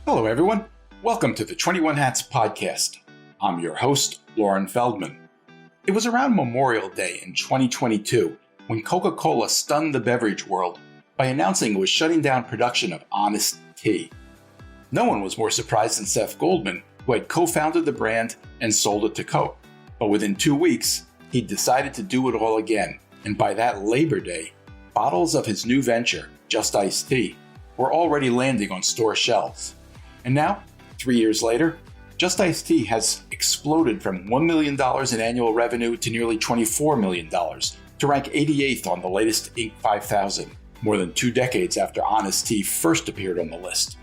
Hello, everyone. Welcome to the 21 Hats podcast. I'm your host, Lauren Feldman. It was around Memorial Day in 2022 when Coca Cola stunned the beverage world by announcing it was shutting down production of Honest Tea. No one was more surprised than Seth Goldman, who had co-founded the brand and sold it to Coke. But within 2 weeks, he decided to do it all again, and by that Labor Day, bottles of his new venture, Just Iced Tea, were already landing on store shelves. And now, 3 years later, Just Iced Tea has exploded from $1 million in annual revenue to nearly $24 million, to rank 88th on the latest Inc. 5000, more than 2 decades after Honest Tea first appeared on the list.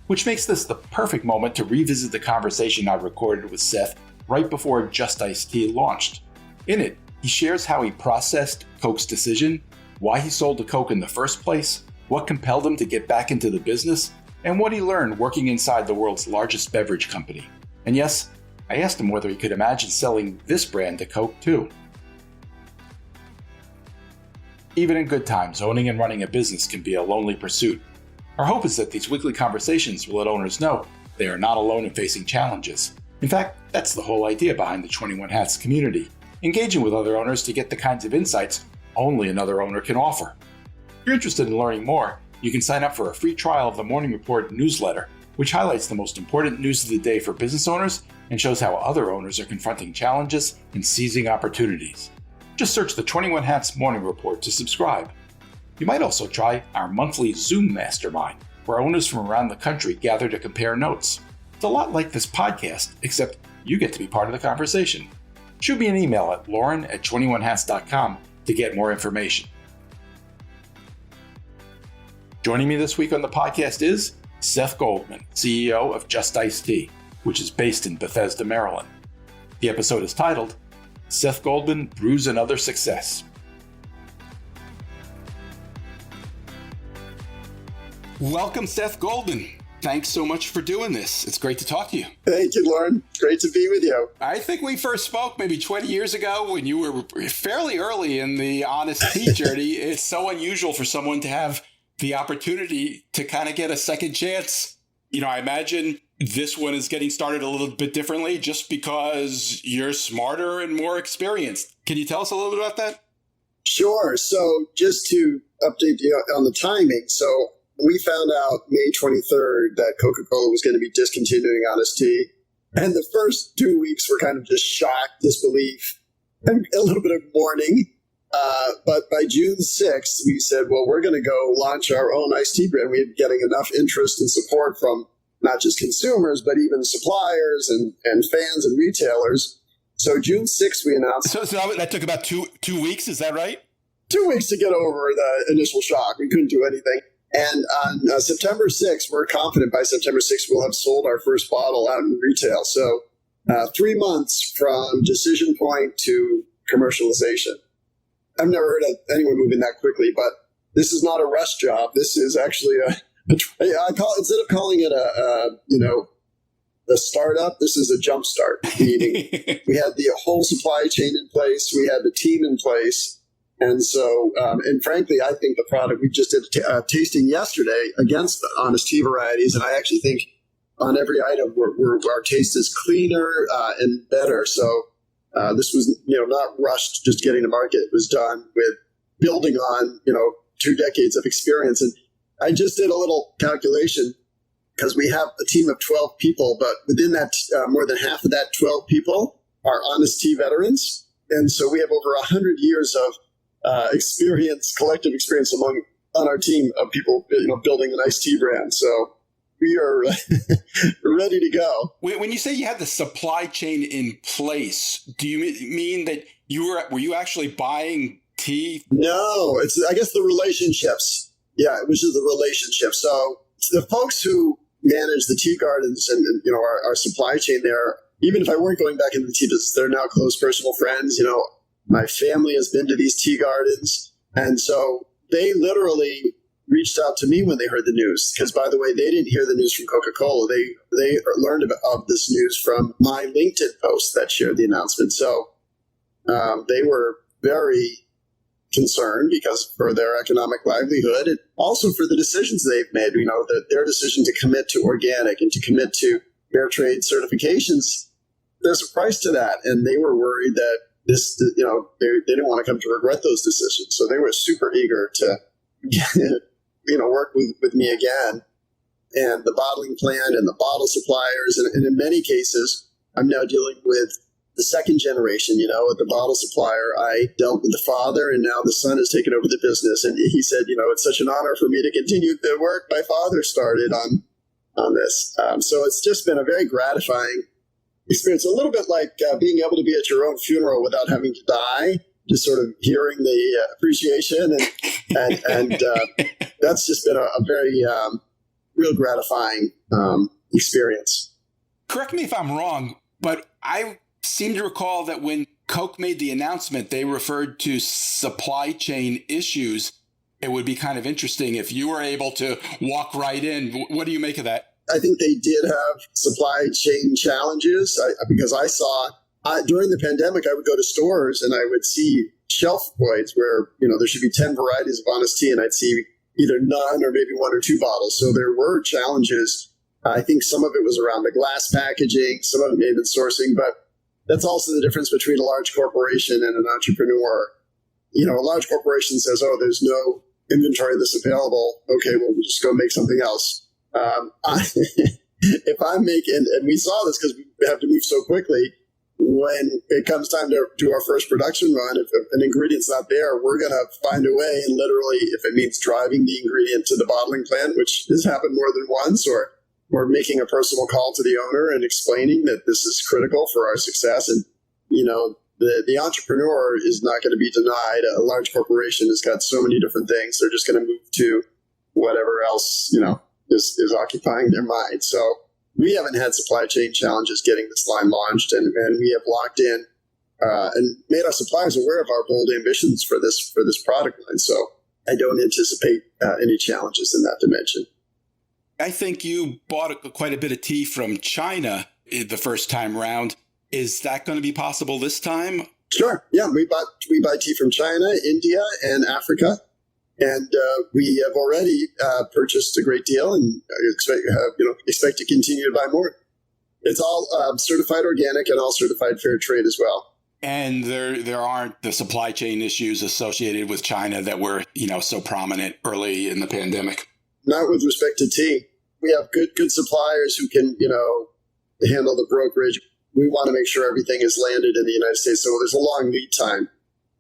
Which makes this the perfect moment to revisit the conversation I recorded with Seth right before Just Iced Tea launched. In it, he shares how he processed Coke's decision, why he sold to Coke in the first place, what compelled him to get back into the business, and what he learned working inside the world's largest beverage company. And yes, I asked him whether he could imagine selling this brand to Coke too. Even in good times, owning and running a business can be a lonely pursuit. Our hope is that these weekly conversations will let owners know they are not alone in facing challenges. In fact, that's the whole idea behind the 21 Hats community, engaging with other owners to get the kinds of insights only another owner can offer. If you're interested in learning more, you can sign up for a free trial of the Morning Report newsletter, which highlights the most important news of the day for business owners and shows how other owners are confronting challenges and seizing opportunities. Just search the 21 Hats Morning Report to subscribe. You might also try our monthly Zoom Mastermind, where owners from around the country gather to compare notes. It's a lot like this podcast, except you get to be part of the conversation. Shoot me an email at lauren@21hats.com to get more information. Joining me this week on the podcast is Seth Goldman, CEO of Just Iced Tea, which is based in Bethesda, Maryland. The episode is titled, Seth Goldman Brews Another Success. Welcome, Seth Goldman. Thanks so much for doing this. It's great to talk to you. Thank you, Lauren. Great to be with you. I think we first spoke maybe 20 years ago when you were fairly early in the Honest Tea journey. It's so unusual for someone to have the opportunity to kind of get a second chance. You know, I imagine this one is getting started a little bit differently just because you're smarter and more experienced. Can you tell us a little bit about that? Sure. So just to update you on the timing. So we found out May 23rd that Coca Cola was going to be discontinuing Honest Tea. And the first 2 weeks were kind of just shock, disbelief, and a little bit of mourning. But by June 6th, we said, well, we're going to go launch our own iced tea brand. We had getting enough interest and support from not just consumers, but even suppliers and fans and retailers. So June 6th, we announced. So that took about two weeks, is that right? 2 weeks to get over the initial shock. We couldn't do anything. And on September 6th, we're confident by September 6th, we'll have sold our first bottle out in retail. So 3 months from decision point to commercialization. I've never heard of anyone moving that quickly, but this is not a rush job. This is actually instead of calling it a startup, this is a jump start. Meaning we had the whole supply chain in place, we had the team in place, and so and frankly, I think the product we just did a tasting yesterday against the Honest Tea varieties, and I actually think on every item our taste is cleaner and better. So. This was, not rushed, just getting to market. It was done with building on, 2 decades of experience. And I just did a little calculation because we have a team of 12 people, but within that, more than half of that 12 people are Honest Tea veterans. And so we have over 100 years of experience, collective experience on our team of people, building an iced tea brand. So we are ready to go. When you say you had the supply chain in place, do you mean that were you actually buying tea? No, it's I guess the relationships. Yeah, it was just the relationship. So the folks who manage the tea gardens and our supply chain there, even if I weren't going back into the tea business, they're now close personal friends. My family has been to these tea gardens, and so they literally reached out to me when they heard the news, because, by the way, they didn't hear the news from Coca Cola. They learned of this news from my LinkedIn post that shared the announcement. So they were very concern because for their economic livelihood and also for the decisions they've made. Their decision to commit to organic and to commit to fair trade certifications, there's a price to that. And they were worried that they didn't want to come to regret those decisions. So they were super eager to, work with me again. And the bottling plant and the bottle suppliers. And in many cases, I'm now dealing with the second generation, at the bottle supplier. I dealt with the father, and now the son has taken over the business. And he said, it's such an honor for me to continue the work my father started on this. So it's just been a very gratifying experience. A little bit like being able to be at your own funeral without having to die, just sort of hearing the appreciation. And that's just been a very real gratifying experience. Correct me if I'm wrong, but I seem to recall that when Coke made the announcement, they referred to supply chain issues. It would be kind of interesting if you were able to walk right in. What do you make of that? I think they did have supply chain challenges because I saw during the pandemic, I would go to stores and I would see shelf voids where, there should be 10 varieties of Honest Tea, and I'd see either none or maybe one or two bottles. So there were challenges. I think some of it was around the glass packaging, some of it may have been sourcing, but that's also the difference between a large corporation and an entrepreneur. A large corporation says, oh, there's no inventory of this available. Okay, well, we'll just go make something else. If I'm making, and we saw this because we have to move so quickly, when it comes time to do our first production run, if an ingredient's not there, we're going to find a way. And literally, if it means driving the ingredient to the bottling plant, which has happened more than once, or making a personal call to the owner and explaining that this is critical for our success. And, the entrepreneur is not going to be denied. A large corporation has got so many different things. They're just going to move to whatever else, is occupying their mind. So we haven't had supply chain challenges getting this line launched, and we have locked in and made our suppliers aware of our bold ambitions for this product line. So I don't anticipate any challenges in that dimension. I think you bought quite a bit of tea from China the first time round. Is that going to be possible this time? Sure. Yeah, we buy tea from China, India, and Africa. And we have already purchased a great deal, and expect to continue to buy more. It's all certified organic and all certified fair trade as well. And there aren't the supply chain issues associated with China that were so prominent early in the pandemic. Not with respect to tea. We have good suppliers who can handle the brokerage. We want to make sure everything is landed in the United States, so there's a long lead time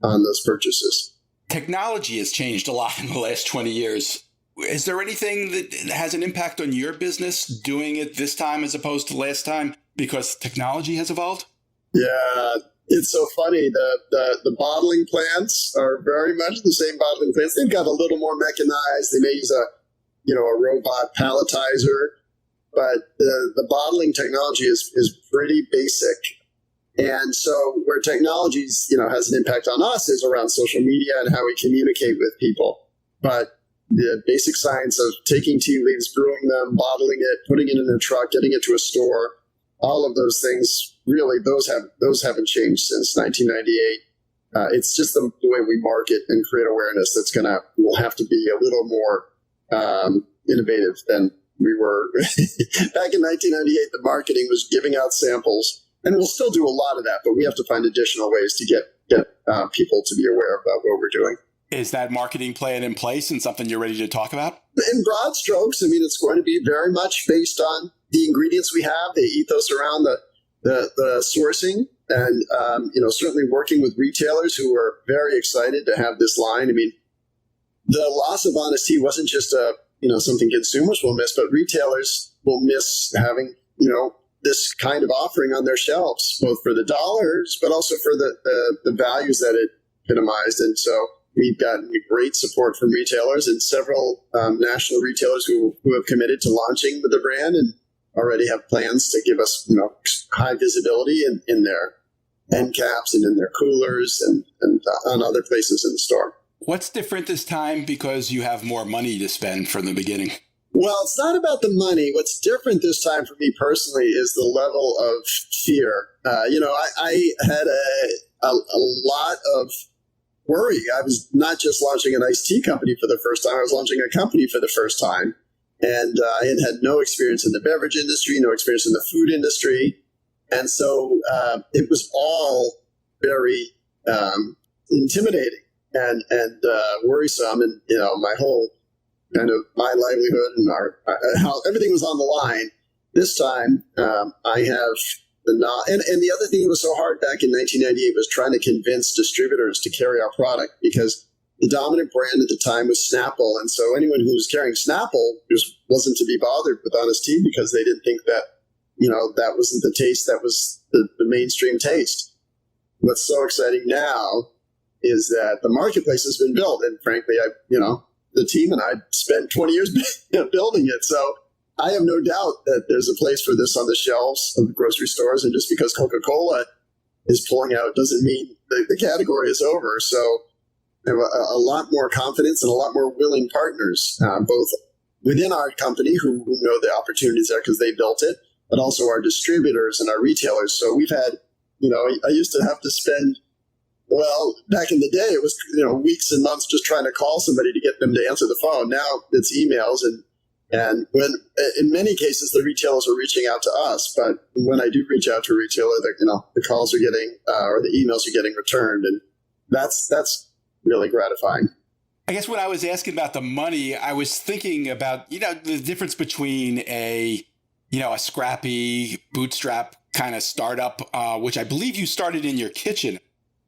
on those purchases. Technology has changed a lot in the last 20 years. Is there anything that has an impact on your business doing it this time as opposed to last time because technology has evolved? Yeah, it's so funny. The bottling plants are very much the same bottling plants. They've got a little more mechanized. They may use a robot palletizer, but the bottling technology is pretty basic. And so where technology has an impact on us is around social media and how we communicate with people. But the basic science of taking tea leaves, brewing them, bottling it, putting it in a truck, getting it to a store, all of those things, really, those haven't changed since 1998. It's just the way we market and create awareness will have to be a little more innovative than we were. Back in 1998, the marketing was giving out samples. And we'll still do a lot of that, but we have to find additional ways to get people to be aware of what we're doing. Is that marketing plan in place and something you're ready to talk about? In broad strokes, it's going to be very much based on the ingredients we have, the ethos around the sourcing, and certainly working with retailers who are very excited to have this line. The loss of Honest Tea wasn't just something consumers will miss, but retailers will miss having this kind of offering on their shelves, both for the dollars, but also for the values that it epitomized. And so we've gotten great support from retailers and several national retailers who have committed to launching with the brand and already have plans to give us high visibility in their end caps and in their coolers and on other places in the store. What's different this time because you have more money to spend from the beginning? Well, it's not about the money. What's different this time for me personally is the level of fear. I had a lot of worry. I was not just launching an iced tea company for the first time. I was launching a company for the first time. And I had no experience in the beverage industry, no experience in the food industry. And so it was all very intimidating and worrisome. And, my whole kind of my livelihood and how everything was on the line. This time I have and the other thing that was so hard back in 1998 was trying to convince distributors to carry our product, because the dominant brand at the time was Snapple. And so anyone who was carrying Snapple just wasn't to be bothered with Honest Tea, because they didn't think that, that wasn't the taste that was the mainstream taste. What's so exciting now is that the marketplace has been built. And frankly, the team and I spent 20 years building it. So I have no doubt that there's a place for this on the shelves of the grocery stores. And just because Coca Cola is pulling out doesn't mean the category is over. So I have a lot more confidence and a lot more willing partners, both within our company who know the opportunities there because they built it, but also our distributors and our retailers. So we've had, I used to have to spend, back in the day, it was, weeks and months just trying to call somebody to get them to answer the phone. Now it's emails, and when, in many cases, the retailers are reaching out to us. But when I do reach out to a retailer, the calls are getting, or the emails are getting returned. And that's really gratifying. I guess when I was asking about the money, I was thinking about, the difference between a scrappy bootstrap kind of startup, which I believe you started in your kitchen,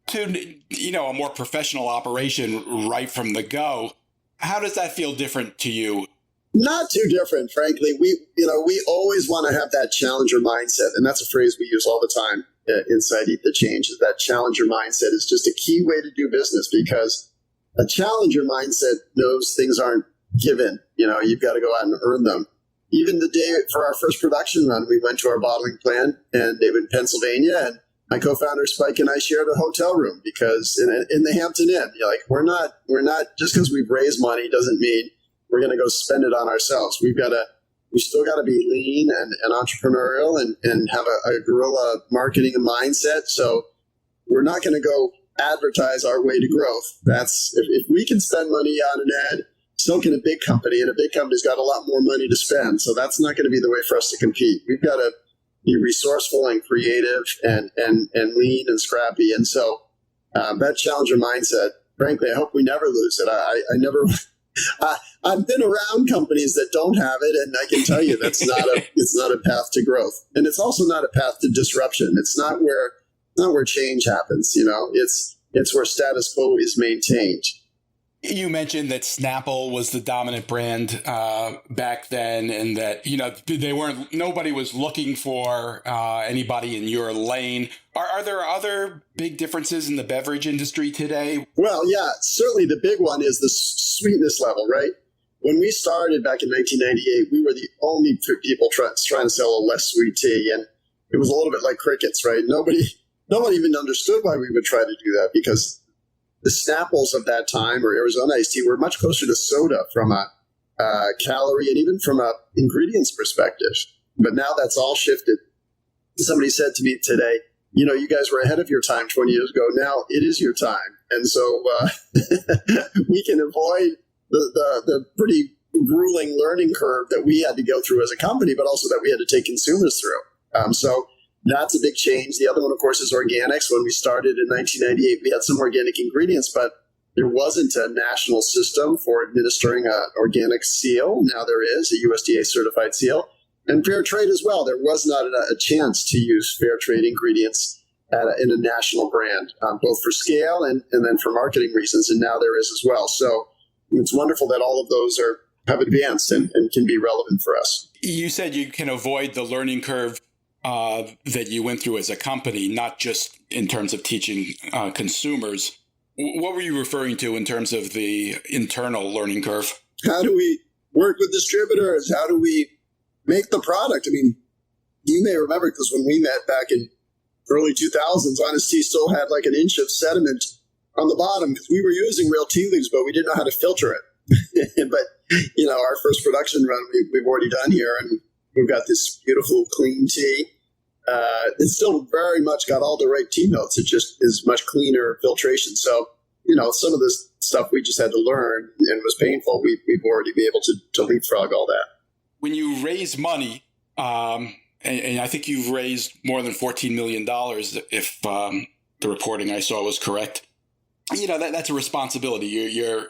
to, a more professional operation right from the go. How does that feel different to you? Not too different, frankly. We always want to have that challenger mindset. And that's a phrase we use all the time inside Eat the Change, is that challenger mindset is just a key way to do business, because a challenger mindset knows things aren't given. You've got to go out and earn them. Even the day for our first production run, we went to our bottling plant and they were in Pennsylvania, and my co-founder Spike and I shared a hotel room, because in the Hampton Inn, we're not just because we've raised money doesn't mean we're going to go spend it on ourselves. We still got to be lean and entrepreneurial and have a guerrilla marketing mindset. So we're not going to go advertise our way to growth. That's if we can spend money on an ad, so can a big company, and a big company's got a lot more money to spend. So that's not going to be the way for us to compete. We've got to be resourceful and creative and lean and scrappy. And so that challenger mindset, frankly, I hope we never lose it. I never. I've been around companies that don't have it, and I can tell you it's not a path to growth, and it's also not a path to disruption. It's not where change happens. It's where status quo is maintained. You mentioned that Snapple was the dominant brand back then, and that nobody was looking for anybody in your lane. Are there other big differences in the beverage industry today? Well, yeah, certainly the big one is the sweetness level, right? When we started back in 1998, we were the only people trying to sell a less sweet tea, and it was a little bit like crickets, right? Nobody even understood why we would try to do that, because the Snapples of that time, or Arizona iced tea, were much closer to soda from a calorie and even from a ingredients perspective. But now that's all shifted. Somebody said to me today, you guys were ahead of your time 20 years ago. Now it is your time. And so we can avoid the pretty grueling learning curve that we had to go through as a company, but also that we had to take consumers through. So that's a big change. The other one, of course, is organics. When we started in 1998, we had some organic ingredients, but there wasn't a national system for administering an organic seal. Now there is a USDA certified seal. And fair trade as well. There was not a chance to use fair trade ingredients in a national brand, both for scale and then for marketing reasons. And now there is as well. So it's wonderful that all of those have advanced and can be relevant for us. You said you can avoid the learning curve that you went through as a company, not just in terms of teaching consumers. What were you referring to in terms of the internal learning curve? How do we work with distributors? How do we make the product? I mean, you may remember, because when we met back in early 2000s, Honest Tea still had like an inch of sediment on the bottom, because we were using real tea leaves, but we didn't know how to filter it. But, our first production run we've already done here, and we've got this beautiful clean tea. It's still very much got all the right tea notes. It just is much cleaner filtration. So, some of this stuff we just had to learn and was painful. We've already been able to leapfrog all that. When you raise money, and I think you've raised more than $14 million, if the reporting I saw was correct, that's a responsibility. You're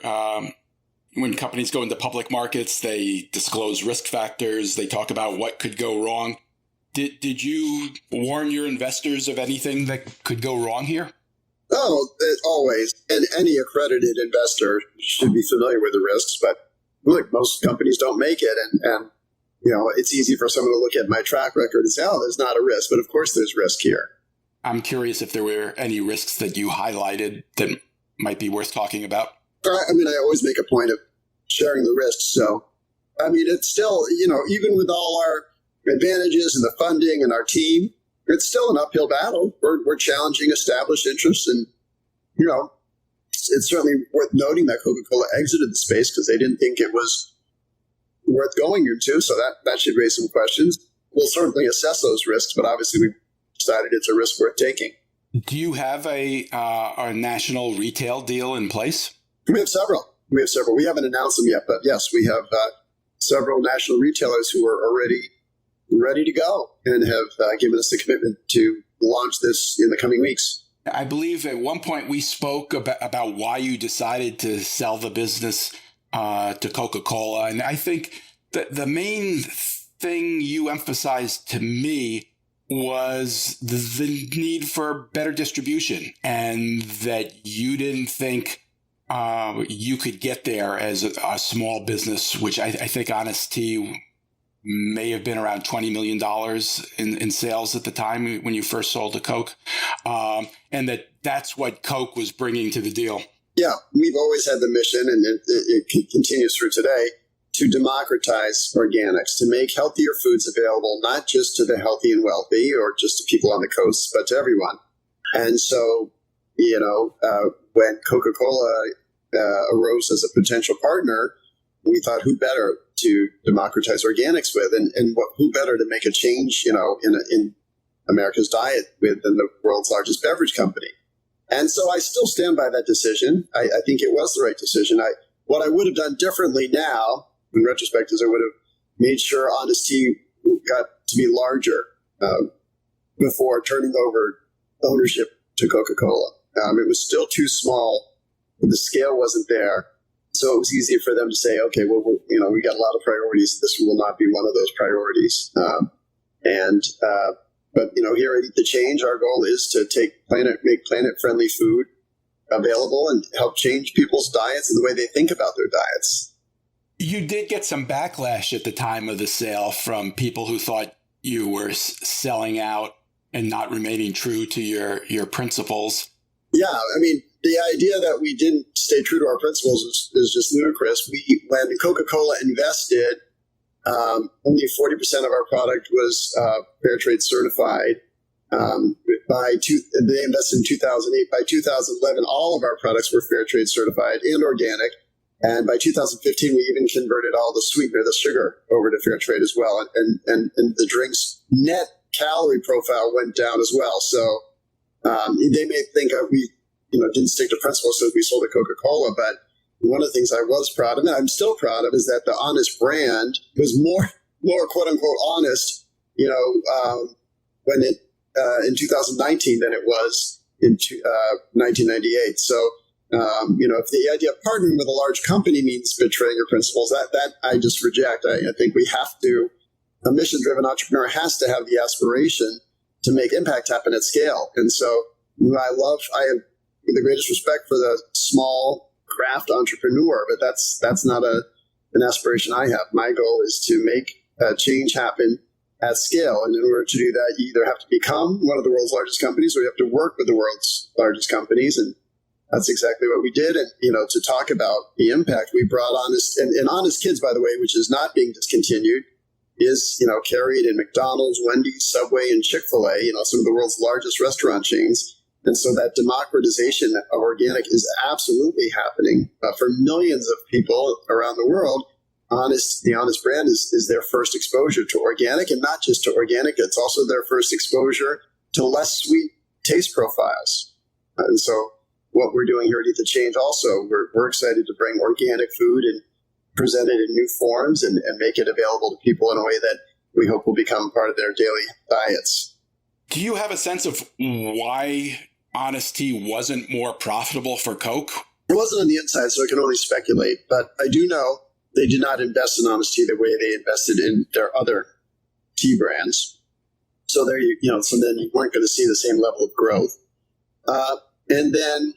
when companies go into public markets, they disclose risk factors. They talk about what could go wrong. Did you warn your investors of anything that could go wrong here? Oh, always. And any accredited investor should be familiar with the risks. But look, most companies don't make it. And it's easy for someone to look at my track record and say, oh, there's not a risk. But of course there's risk here. I'm curious if there were any risks that you highlighted that might be worth talking about. I always make a point of sharing the risks. So, it's still, even with all our advantages and the funding and our team, it's still an uphill battle. We're challenging established interests. And, it's certainly worth noting that Coca Cola exited the space because they didn't think it was worth going into. So that should raise some questions. We'll certainly assess those risks, but obviously we've decided it's a risk worth taking. Do you have a national retail deal in place? We have several. We haven't announced them yet, but yes, we have several national retailers who are already ready to go and have given us the commitment to launch this in the coming weeks. I believe at one point we spoke about why you decided to sell the business to Coca Cola. And I think that the main thing you emphasized to me was the need for better distribution, and that you didn't think you could get there as a small business, which I think Honest Tea may have been around $20 million in sales at the time when you first sold to Coke, and that's what Coke was bringing to the deal. Yeah, we've always had the mission, and it continues through today, to democratize organics, to make healthier foods available, not just to the healthy and wealthy or just to people on the coast, but to everyone. And so, when Coca-Cola arose as a potential partner, we thought, who better to democratize organics with, and who better to make a change, in America's diet with than the world's largest beverage company. And so I still stand by that decision. I think it was the right decision. What I would have done differently now, in retrospect, is I would have made sure Honest Tea got to be larger before turning over ownership to Coca-Cola. It was still too small. The scale wasn't there. So it was easy for them to say, okay, well, we got a lot of priorities. This will not be one of those priorities. But here at Eat the Change, our goal is to make planet-friendly food available and help change people's diets and the way they think about their diets. You did get some backlash at the time of the sale from people who thought you were selling out and not remaining true to your principles. Yeah, the idea that we didn't stay true to our principles is just ludicrous. When Coca-Cola invested, only 40% of our product was fair trade certified. They invested in 2008. By 2011, all of our products were fair trade certified and organic. And by 2015, we even converted all the sweetener, the sugar, over to fair trade as well. And the drink's net calorie profile went down as well. So they may think we didn't stick to principles, so we sold to Coca-Cola. But one of the things I was proud of, and I'm still proud of, is that the Honest brand was more quote unquote honest, when it in 2019 than it was in 1998. So, if the idea of partnering with a large company means betraying your principles, that I just reject. I think we have to. A mission-driven entrepreneur has to have the aspiration to make impact happen at scale. And so, I have the greatest respect for the small craft entrepreneur, but that's not an aspiration I have. My goal is to make change happen at scale. And in order to do that, you either have to become one of the world's largest companies or you have to work with the world's largest companies. And that's exactly what we did. And, to talk about the impact, we brought Honest, and Honest Kids, by the way, which is not being discontinued, is, carried in McDonald's, Wendy's, Subway, and Chick-fil-A, some of the world's largest restaurant chains. And so that democratization of organic is absolutely happening for millions of people around the world. The Honest brand is their first exposure to organic, and not just to organic. It's also their first exposure to less sweet taste profiles. And so what we're doing here at Eat the Change also. We're excited to bring organic food and present it in new forms and make it available to people in a way that we hope will become part of their daily diets. Do you have a sense of why Honest Tea wasn't more profitable for Coke? It wasn't on the inside, so I can only speculate. But I do know they did not invest in Honest Tea the way they invested in their other tea brands. So there, so then you weren't going to see the same level of growth. And then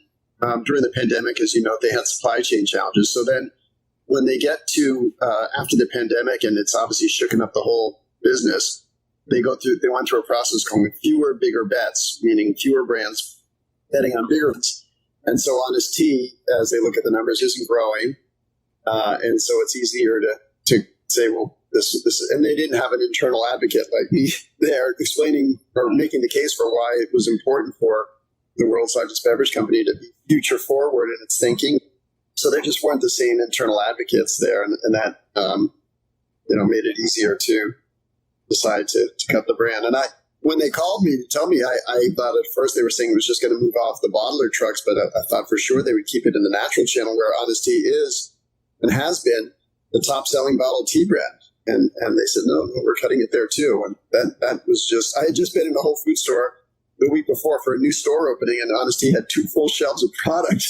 during the pandemic, as you know, they had supply chain challenges. So then when they get to after the pandemic, and it's obviously shooken up the whole business, they went through a process called fewer, bigger bets, meaning fewer brands betting on bigger ones. And so Honest Tea, as they look at the numbers, isn't growing. And so it's easier to say, well, this, and they didn't have an internal advocate like me there explaining or making the case for why it was important for the world's largest beverage company to be future forward in its thinking. So there just weren't the same internal advocates there. And that, made it easier to decide to cut the brand. And when they called me to tell me, I thought at first they were saying it was just going to move off the bottler trucks, but I thought for sure they would keep it in the natural channel where Honest Tea is and has been the top selling bottled tea brand. And they said, no, we're cutting it there too. And that was just, I had just been in a Whole Foods store the week before for a new store opening, and Honest Tea had 2 full shelves of product.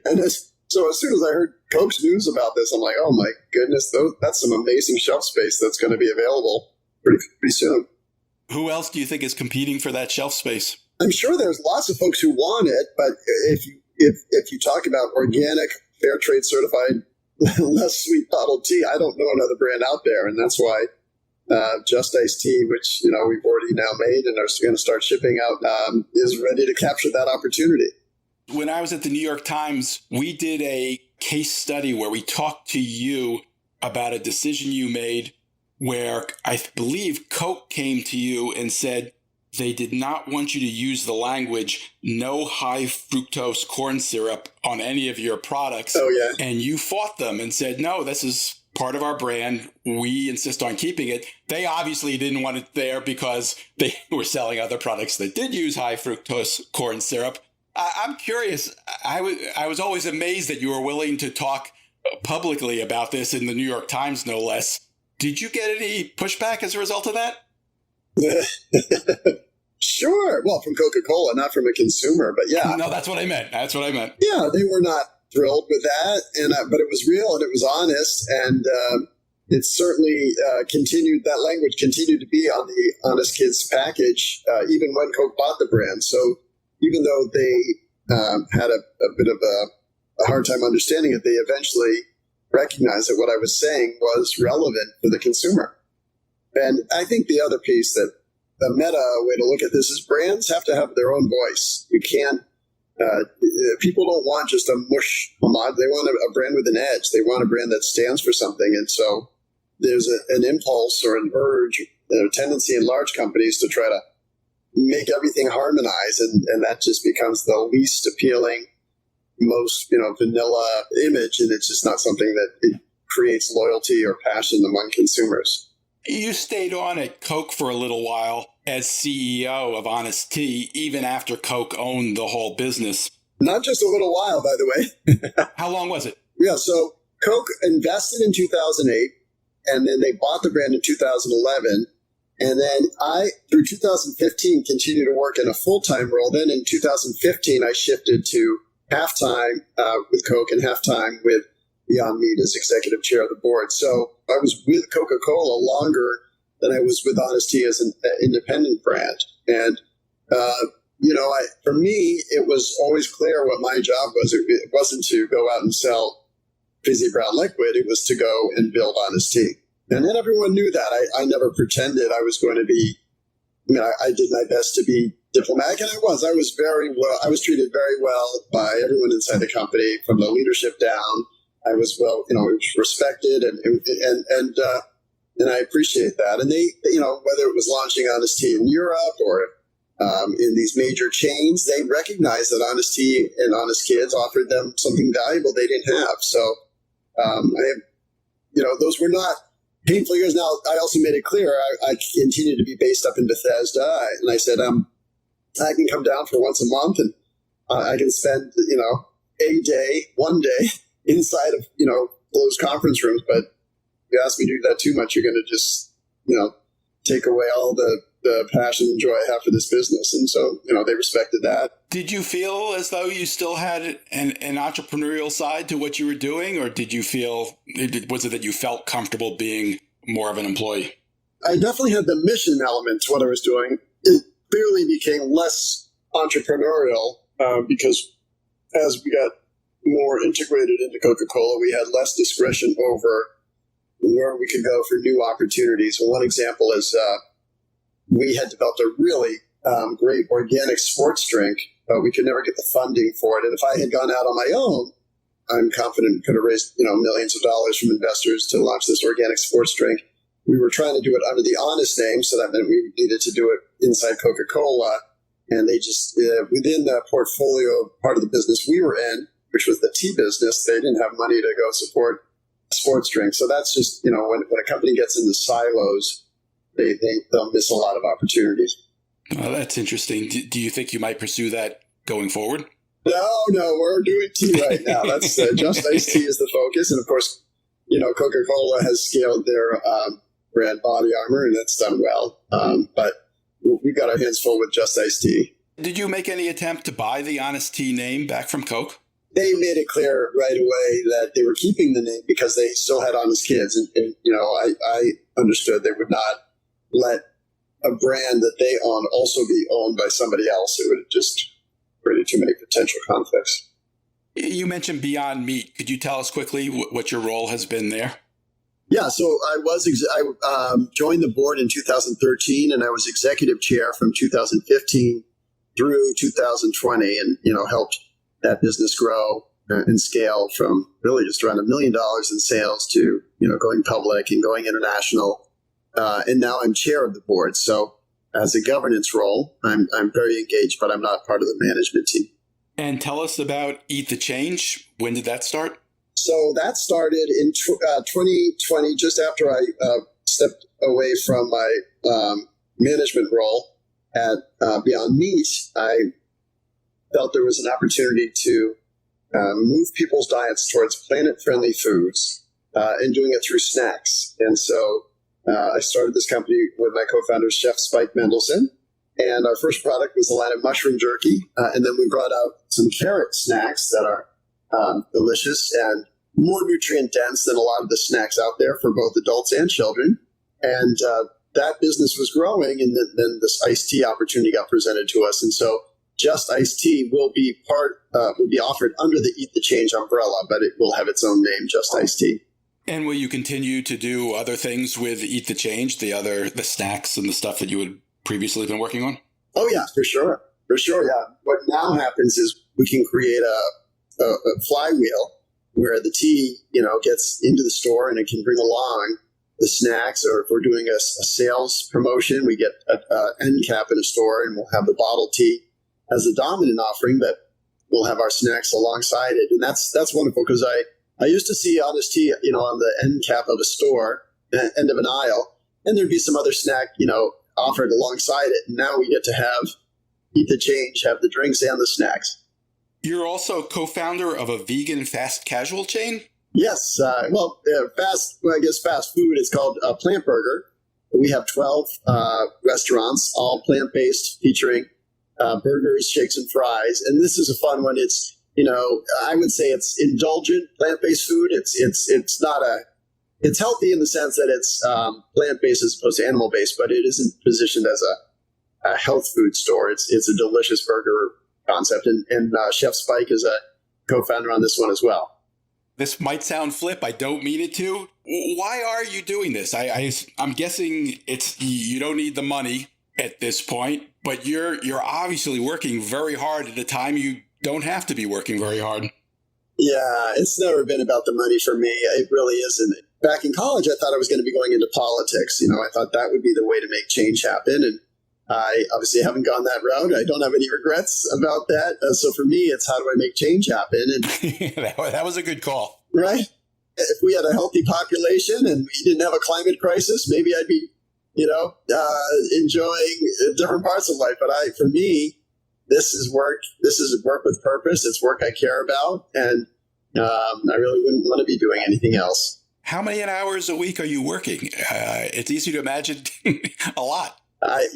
And so as soon as I heard Coke's news about this, I'm like, oh my goodness, that's some amazing shelf space that's going to be available pretty soon. Who else do you think is competing for that shelf space? I'm sure there's lots of folks who want it, but if you talk about organic, fair trade certified, less sweet bottled tea, I don't know another brand out there, and that's why Just Iced Tea, which we've already now made and are going to start shipping out, is ready to capture that opportunity. When I was at the New York Times, we did a case study where we talked to you about a decision you made where I believe Coke came to you and said they did not want you to use the language no high fructose corn syrup on any of your products. Oh, yeah. And you fought them and said, no, this is part of our brand. We insist on keeping it. They obviously didn't want it there because they were selling other products that did use high fructose corn syrup. I'm curious. I was always amazed that you were willing to talk publicly about this in the New York Times, no less. Did you get any pushback as a result of that? Sure. Well, from Coca Cola, not from a consumer, but yeah. No, that's what I meant. Yeah, they were not thrilled with that, but it was real and it was honest, and it certainly continued. That language continued to be on the Honest Kids package, even when Coke bought the brand. So even though they had a bit of a hard time understanding it, they eventually recognized that what I was saying was relevant for the consumer. And I think the other piece, that the meta way to look at this, is brands have to have their own voice. You can't, people don't want just a mush mod. They want a brand with an edge. They want a brand that stands for something. And so there's an impulse or an urge, a tendency in large companies to try to make everything harmonize. And that just becomes the least appealing, most vanilla image, and it's just not something that it creates loyalty or passion among consumers. You stayed on at Coke for a little while as CEO of Honest Tea, even after Coke owned the whole business. Not just a little while, by the way. How long was it? Yeah, so Coke invested in 2008, and then they bought the brand in 2011. And then I, through 2015, continued to work in a full-time role. Then in 2015, I shifted to half-time with Coke and half-time with Beyond Meat as executive chair of the board. So I was with Coca Cola longer than I was with Honest Tea as an independent brand. And, for me, it was always clear what my job was. It wasn't to go out and sell fizzy brown liquid. It was to go and build Honest Tea. And then everyone knew that. I never pretended I was going to be, I did my best to be diplomatic, and I was very well. I was treated very well by everyone inside the company, from the leadership down. I was respected, and I appreciate that. And they, whether it was launching Honest Tea in Europe or in these major chains, they recognized that Honest Tea and Honest Kids offered them something valuable they didn't have. So, those were not painful years. Now, I also made it clear I continued to be based up in Bethesda, and I said, I can come down for once a month, and I can spend, one day inside of, closed conference rooms. But if you ask me to do that too much, you're going to just, take away all the passion and joy I have for this business. And so, they respected that. Did you feel as though you still had an entrepreneurial side to what you were doing, or was it that you felt comfortable being more of an employee? I definitely had the mission element to what I was doing. It clearly became less entrepreneurial because as we got more integrated into Coca Cola, we had less discretion over where we could go for new opportunities. And one example is we had developed a really great organic sports drink, but we could never get the funding for it. And if I had gone out on my own, I'm confident we could have raised millions of dollars from investors to launch this organic sports drink. We were trying to do it under the Honest name, so that meant we needed to do it inside Coca Cola. And they just, within the portfolio part of the business we were in, which was the tea business, they didn't have money to go support sports drinks. So that's just, when a company gets into silos, they'll miss a lot of opportunities. Well, that's interesting. Do you think you might pursue that going forward? No, we're doing tea right now. That's Just Iced Tea is the focus. And of course, Coca-Cola has scaled their brand Body Armor, and that's done well. But we've got our hands full with Just Iced Tea. Did you make any attempt to buy the Honest Tea name back from Coke? They made it clear right away that they were keeping the name because they still had Honest Kids. And I understood they would not let a brand that they own also be owned by somebody else. It would have just created too many potential conflicts. You mentioned Beyond Meat. Could you tell us quickly what your role has been there? Yeah, so I joined the board in 2013, and I was executive chair from 2015 through 2020, and helped that business grow and scale from really just around $1 million in sales to going public and going international. And now I'm chair of the board. So as a governance role, I'm very engaged, but I'm not part of the management team. And tell us about Eat the Change. When did that start? So that started in 2020, just after I stepped away from my management role at Beyond Meat. I felt there was an opportunity to move people's diets towards planet-friendly foods and doing it through snacks. And so I started this company with my co-founder, Chef Spike Mendelsohn. And our first product was a line of mushroom jerky. And then we brought out some carrot snacks that are delicious and more nutrient dense than a lot of the snacks out there for both adults and children. And that business was growing. And then this iced tea opportunity got presented to us. And so Just Iced Tea will be offered under the Eat the Change umbrella, but it will have its own name, Just Iced Tea. And will you continue to do other things with Eat the Change, the snacks and the stuff that you had previously been working on? Oh, yeah, for sure. Yeah. What now happens is we can create a flywheel where the tea, gets into the store and it can bring along the snacks. Or if we're doing a sales promotion, we get an end cap in a store and we'll have the bottled tea as a dominant offering, but we'll have our snacks alongside it. And that's wonderful because I used to see Honest Tea, on the end cap of a store, end of an aisle, and there'd be some other snack, offered alongside it. And now we get to have Eat the Change, have the drinks and the snacks. You're also co-founder of a vegan fast casual chain? Yes. Fast food. It's called Plant Burger. We have 12 restaurants, all plant-based, featuring burgers, shakes, and fries. And this is a fun one. It's, I would say it's indulgent plant-based food. It's not it's healthy in the sense that it's plant-based as opposed to animal-based, but it isn't positioned as a health food store. It's a delicious burger concept. And Chef Spike is a co-founder on this one as well. This might sound flip. I don't mean it to. Why are you doing this? I'm guessing you don't need the money at this point, but you're obviously working very hard at a time you don't have to be working very hard. Yeah, it's never been about the money for me. It really isn't. Back in college, I thought I was going to be going into politics. I thought that would be the way to make change happen. And I obviously haven't gone that route. I don't have any regrets about that. So for me, it's how do I make change happen? And that was a good call. Right? If we had a healthy population and we didn't have a climate crisis, maybe I'd be, enjoying different parts of life. But for me, this is work. This is work with purpose. It's work I care about. And I really wouldn't want to be doing anything else. How many hours a week are you working? It's easy to imagine a lot. I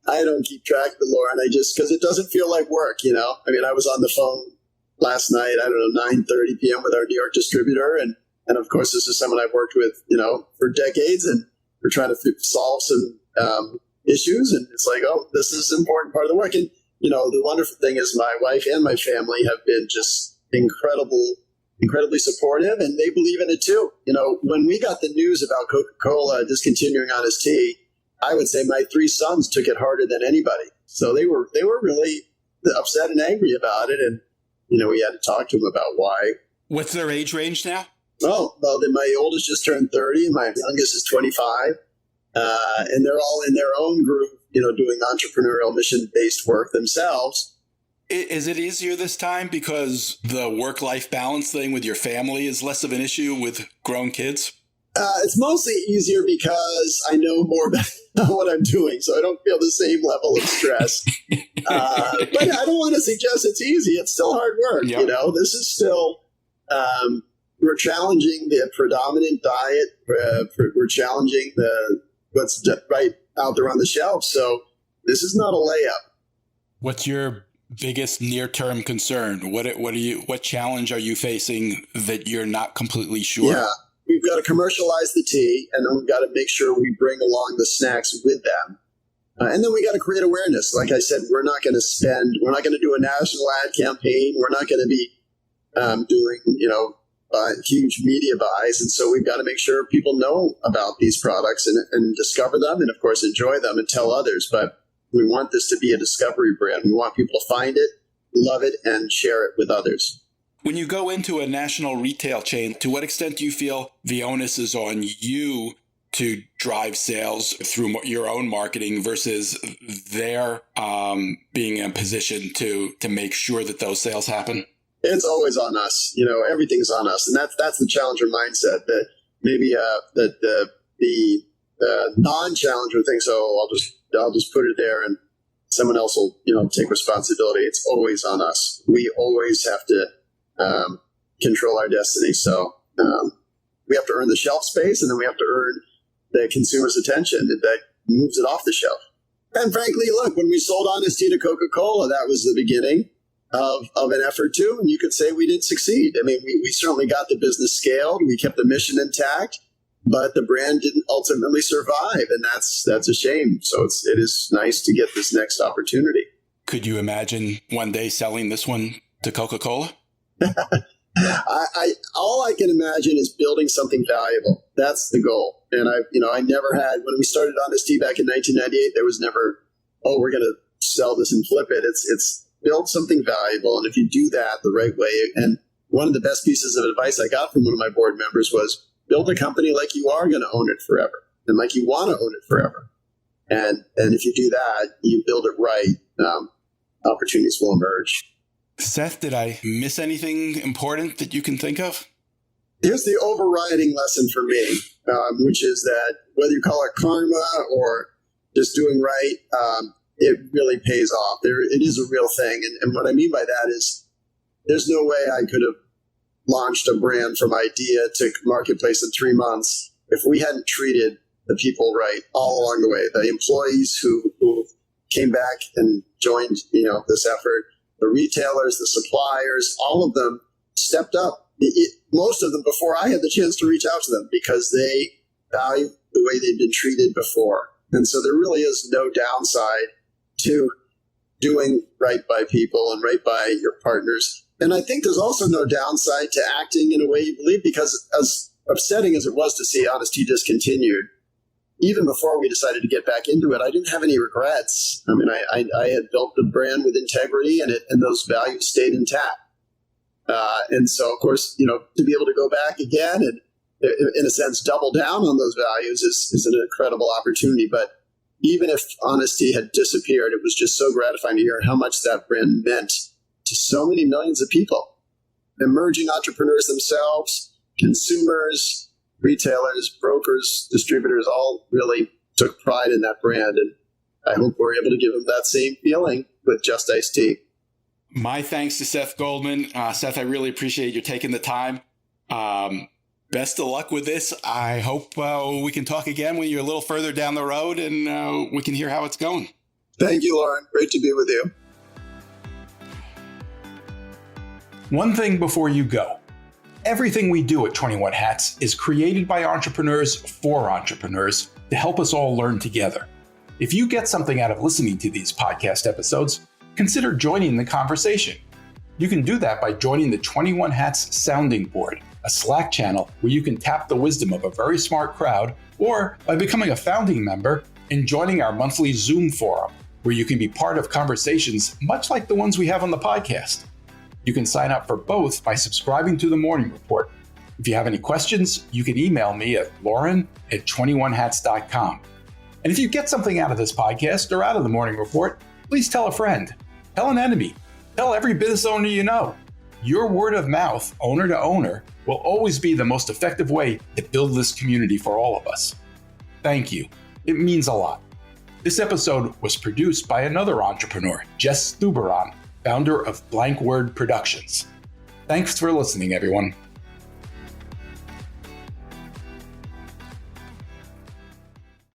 don't keep track of it, Lauren. Because it doesn't feel like work, I mean, I was on the phone last night, 9:30 p.m. with our New York distributor. And of course, this is someone I've worked with, for decades. And we're trying to solve some issues. And it's like, oh, this is an important part of the work. And, the wonderful thing is my wife and my family have been just incredibly supportive, and they believe in it too. When we got the news about Coca Cola discontinuing Honest Tea, I would say my 3 sons took it harder than anybody. So they were really upset and angry about it, and we had to talk to them about why. What's their age range now? Oh, well, then my oldest just turned 30, and my youngest is 25, and they're all in their own group, doing entrepreneurial mission-based work themselves. Is it easier this time because the work-life balance thing with your family is less of an issue with grown kids? It's mostly easier because I know more about what I'm doing, so I don't feel the same level of stress. But I don't want to suggest it's easy. It's still hard work. Yep. This is still, we're challenging the predominant diet. We're challenging what's right out there on the shelf. So this is not a layup. What's your biggest near-term concern? What challenge are you facing that you're not completely sure? Yeah, we've got to commercialize the tea, and then we've got to make sure we bring along the snacks with them. And then we got to create awareness. Like I said, we're not going to do a national ad campaign. We're not going to be doing, huge media buys. And so we've got to make sure people know about these products and discover them, and of course enjoy them and tell others. But we want this to be a discovery brand. We want people to find it, love it, and share it with others. When you go into a national retail chain, to what extent do you feel the onus is on you to drive sales through your own marketing versus their being in a position to make sure that those sales happen? It's always on us. Everything's on us. And that's the challenger mindset that maybe the non-challenger thinks, oh, I'll just put it there and someone else will, take responsibility. It's always on us. We always have to control our destiny. So we have to earn the shelf space, and then we have to earn the consumer's attention that moves it off the shelf. And frankly, look, when we sold Honest Tea to Coca Cola, that was the beginning of an effort too. And you could say we didn't succeed. I mean, we certainly got the business scaled. We kept the mission intact. But the brand didn't ultimately survive, and that's a shame. So it is nice to get this next opportunity. Could you imagine one day selling this one to Coca Cola? All I can imagine is building something valuable. That's the goal. And I never had, when we started Honest Tea back in 1998, there was never, oh, we're going to sell this and flip it. It's build something valuable, and if you do that the right way, and one of the best pieces of advice I got from one of my board members was, build a company like you are going to own it forever and like you want to own it forever. And if you do that, you build it right, opportunities will emerge. Seth, did I miss anything important that you can think of? Here's the overriding lesson for me, which is that whether you call it karma or just doing right, it really pays off. It is a real thing. And what I mean by that is there's no way I could have launched a brand from idea to marketplace in 3 months if we hadn't treated the people right all along the way. The employees who came back and joined, this effort, the retailers, the suppliers, all of them stepped up. Most of them before I had the chance to reach out to them because they value the way they'd been treated before. And so there really is no downside to doing right by people and right by your partners. And I think there's also no downside to acting in a way you believe, because as upsetting as it was to see Honest Tea discontinued, even before we decided to get back into it, I didn't have any regrets. I mean, I had built the brand with integrity, and those values stayed intact. And so, of course, to be able to go back again and, in a sense, double down on those values is an incredible opportunity. But even if Honest Tea had disappeared, it was just so gratifying to hear how much that brand meant to so many millions of people, emerging entrepreneurs themselves, consumers, retailers, brokers, distributors, all really took pride in that brand. And I hope we're able to give them that same feeling with Just Iced Tea. My thanks to Seth Goldman. Seth, I really appreciate you taking the time. Best of luck with this. I hope we can talk again when you're a little further down the road and we can hear how it's going. Thank you, Lauren. Great to be with you. One thing before you go. Everything we do at 21 Hats is created by entrepreneurs for entrepreneurs to help us all learn together. If you get something out of listening to these podcast episodes, consider joining the conversation. You can do that by joining the 21 Hats Sounding Board, a Slack channel where you can tap the wisdom of a very smart crowd, or by becoming a founding member and joining our monthly Zoom forum, where you can be part of conversations much like the ones we have on the podcast. You can sign up for both by subscribing to the Morning Report. If you have any questions, you can email me at lauren@21hats.com. And if you get something out of this podcast or out of the Morning Report, please tell a friend, tell an enemy, tell every business owner you know. Your word of mouth, owner to owner, will always be the most effective way to build this community for all of us. Thank you. It means a lot. This episode was produced by another entrepreneur, Jess Stuberon, founder of Blank Word Productions. Thanks for listening, everyone.